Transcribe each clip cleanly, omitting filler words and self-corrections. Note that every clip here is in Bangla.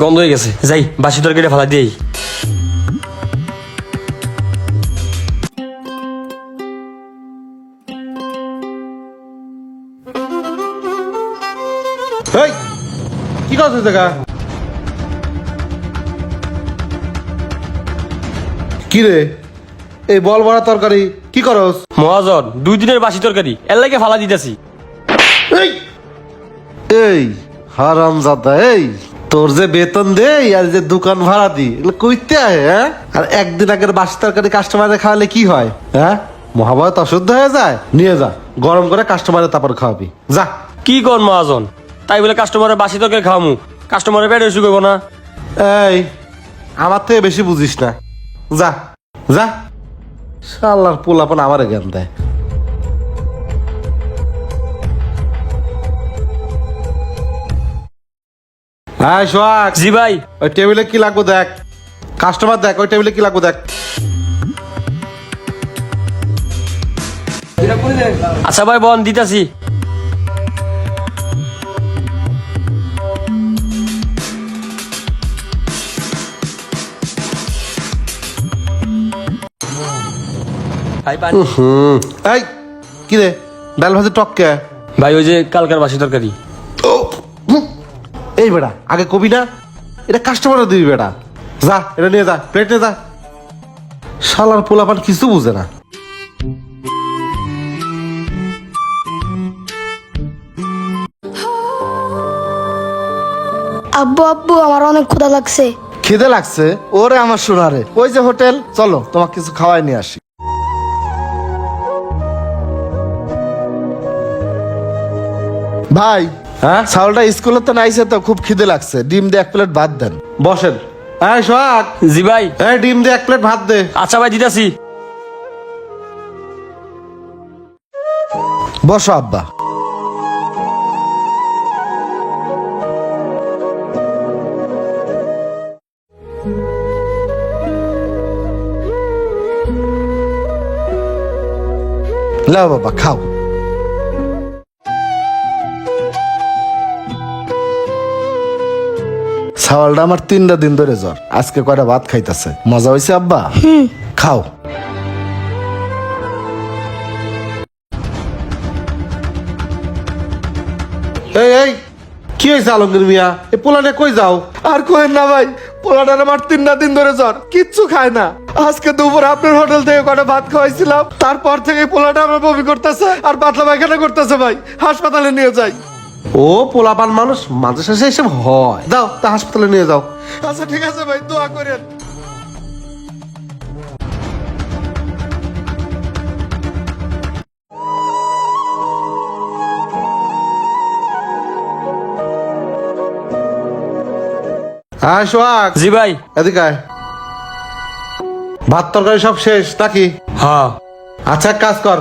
গন্ধ হয়ে গেছে, যাই বাসি তরকারি ফেলা দিই। এই কি করছিস দেখা? কি রে এই বল বড়া তরকারি কি করস? মহাজন 2 দিনের বাসি তরকারি এর লাগে ফালা দিতেছি। এই এই হারামজাদা, এই তোর যে বেতন দেই আর যে দোকান ভাড়া দি এগুলো কইতে আয়, হ্যাঁ? আর একদিন আগের বাসি তরকারি কাস্টমারে খাওয়ালে কি হয়, হ্যাঁ? মহাভারত অশুদ্ধ হয়ে যায়। নিয়ে যা, গরম করে কাস্টমারে তারপর খাওয়াবি, যা। কি কর মহাজন, তাই বলে কাস্টমারের বাসি তরকারি খাওয়ামু? কাস্টমারের পেটে অসুখ হইব না? এই আমার থেকে বেশি বুঝিস না, যা যা। শালার পোলাপন আমারে জ্ঞান দেয়। হ্যাঁ সোহাগ, জি ভাই। ওই টেবিলে কি লাগবে দেখ, কাস্টমার দেখ, ওই টেবিলে কি লাগবে দেখ। আচ্ছা ভাই বন দিতাছি। ভাই পানি। এই কি রে ডাল ভাজি টক কে? ভাই ওই যে কালকার বাসি তরকারি। এই বেটা আগে কবি না, এটা কাস্টমার দিবি বেটা, যা এটা নিয়ে যা, প্লেট নিয়ে যা। শালার পোলাপান কিছু বুঝে না। আব্বু আব্বু আমার অনেক ক্ষুধা লাগছে। খিদে লাগছে? ওরে আমার সোনারে, ওই যে হোটেল, চলো তোমাকে কিছু খাওয়াই নিয়ে আসি। ভাই হ্যাঁ চাউলটা স্কুলে তো নাইছে, তো খুব খিদে লাগছে, ডিম দিয়ে 1 প্লেট ভাত দেন। বসেন। এই সোহাগ, জি ভাই। এই ডিম দিয়ে 1 প্লেট ভাত দে। আচ্ছা ভাই দিতাছি। বসো আব্বা। লাও বাবা খাও। ছাওয়ালটা আমার 3টা দিন ধরে জ্বর, আজকে কয়টা ভাত খাইতেছে। মজা হয়েছে আব্বা? খাও। এই এই কি হয়েছে আলমগীর মিয়া, এই পোলানে কই যাও? আর কোয়েন না ভাই, পোলাটার আমার 3টা দিন ধরে জ্বর, কিচ্ছু খায় না। আজকে দুপুর আপনার হোটেল থেকে কটা ভাত খাওয়াইছিলাম, তারপর থেকে পোলাটা আমার বমি করতেছে আর পাতলা পায়খানা করতেছে। ভাই হাসপাতালে নিয়ে যাই। ও পোলাপান মানুষ মাঝে শেষে এসব হয়, দাও তা হাসপাতালে নিয়ে যাও। আচ্ছা ঠিক আছে ভাই, দোয়া করেন। হ্যাঁ সোহাগ, জি ভাই। এদিকে আয়। ভাত তরকারি সব শেষ নাকি? হ্যাঁ। আচ্ছা এক কাজ কর,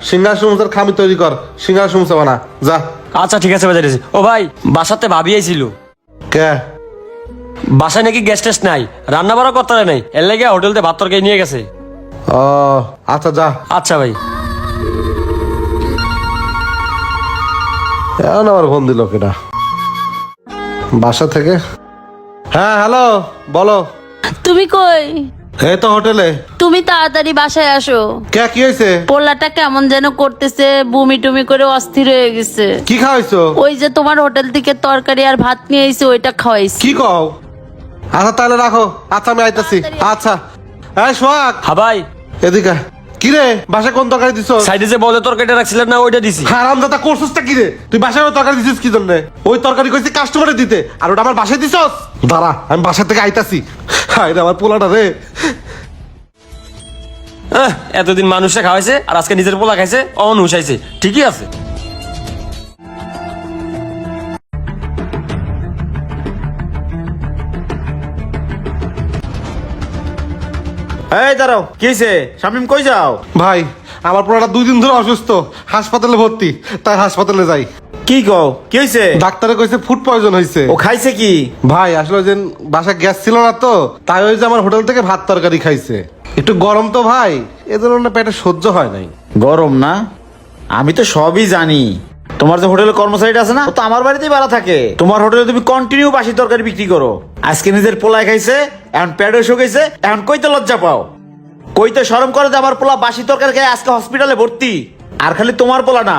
সিঙ্গার সমুচার খামি তৈরি কর, সিঙ্গার সমুচা বানা, যা। আচ্ছা ঠিক আছে ভাই যাইতেছি। ও ভাই বাসাতে ভাবি আইছিল, কে? বাসায় নাকি গ্যাস টেস্ট নাই, রান্না বাড়া করতে নাই, এর লাগে হোটেলতে ভাত তরকারি নিয়ে গেছে। ও আচ্ছা যা। আচ্ছা ভাই। এখন আবার ফোন দিল কেনা বাসা থেকে। হ্যাঁ হ্যালো, বলো। তুমি কই? এই তো হোটেলে। তুমি তাড়াতাড়ি বাসায় আসো। কে কি হয়েছে? পোলাটা কেমন যেন করতেছে, বমি টুমি করে অস্থির হয়ে গেছে। কি খাওয়াইছো? ওই যে তোমার হোটেল থেকে তরকারি আর ভাত নিয়ে আইছে, ওইটা খাওয়াইছি। কি কও? আচ্ছা তাহলে রাখো, আচ্ছা আমি আইতাছি। আচ্ছা এই সোহাগ, হ্যাঁ ভাই। এদিকে আয়। কি রে বাসায় কোন তরকারি দিছো? সাইডে যে বলে তরকারিটা রাখছিলেন না, ওইটা দিছি। হারামজাদা করছিসটা কি রে? তুই বাসায় ওই তরকারি দিছিস কি জন্য? ওই তরকারি কইছি কাস্টমারে দিতে, আর ওটা আমার বাসায় দিছস? দাঁড়া আমি বাসা থেকে আইতাছি। হায় রে আমার পোলাটা রে। এতদিন মানুষে খাওয়াইছে আর আজকে নিজের পোলা খাইছে, অন হুসাইছে, ঠিকই আছে। এই দাঁড়াও, কি হয়েছে? শামিম কই যাও? ভাই আমার পোলাটা 2 দিন ধরে অসুস্থ, হাসপাতালে ভর্তি, তাই হাসপাতালে যাই। কি কও, কি হয়েছে? ডাক্তারে কইছে ফুড পয়জন হয়েছে। ও খাইছে কি? ভাই আসলে ওই দিন বাসায় গ্যাস ছিল না তো, তাই ওই যে আমার হোটেল থেকে ভাত তরকারি খাইছে। একটু গরম তো ভাই, এজন্য না পেটে সহ্য হয় নাই। গরম না? আমি তো সবই জানি, তোমার যে হোটেলের কর্মচারীটা আছে না ও তো আমার বাড়িতেই ভাড়া থাকে। তোমার হোটেলে তুমি কন্টিনিউ বাসি তরকারি বিক্রি করো। আজকে নিজের পোলায় খাইছে, এখন প্যাডও শুকাইছে, এখন কইতে লজ্জা পাও, কইতে শরম করে যে আমার পোলা বাসি তরকারি খেয়ে আজকে হসপিটালে ভর্তি। আর খালি তোমার পোলা না,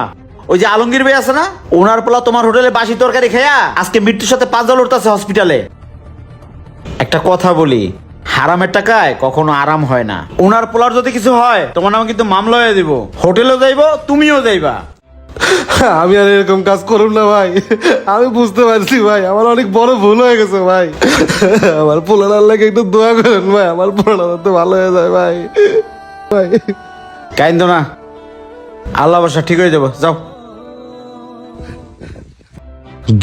ওই যে আলমগীর ভাই আছে না, ওনার পোলা তোমার হোটেলে বাসি তরকারি খেয়া আজকে মৃত্যুর সাথে পাঁচল উঠতেছে হসপিটালে। একটা কথা বলি, হারামের টাকায় কখনো আরাম হয় না। ওনার পোলার যদি কিছু হয় তোমার নামে কিন্তু মামলা হয়ে দিব, হোটেলেও যাইবো তুমিও যাইবা। আমি আর এরকম কাজ করুন না ভাই, আমি বুঝতে পারছি ভাই আমার অনেক বড় ভুল হয়ে গেছে ভাই। আমার পোলার লাগে একটু দোয়া করেন ভাই, আমার পোলার তো ভালো হয়ে যায় ভাই। ভাই কাইন্দ না, আল্লাহ বর্ষা ঠিক হয়ে যাবো, যাও।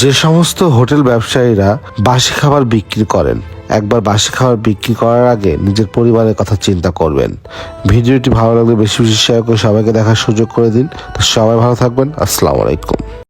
যে সমস্ত হোটেল ব্যবসায়ীরা বাসি খাবার বিক্রি করেন, একবার বাসি খাবার বিক্রি করার আগে নিজের পরিবারের কথা চিন্তা করবেন। ভিডিওটি ভালো লাগলে বেশি বেশি শেয়ার করে সবাইকে দেখার সুযোগ করে দিন। তো সবাই ভালো থাকবেন, আসসালামু আলাইকুম।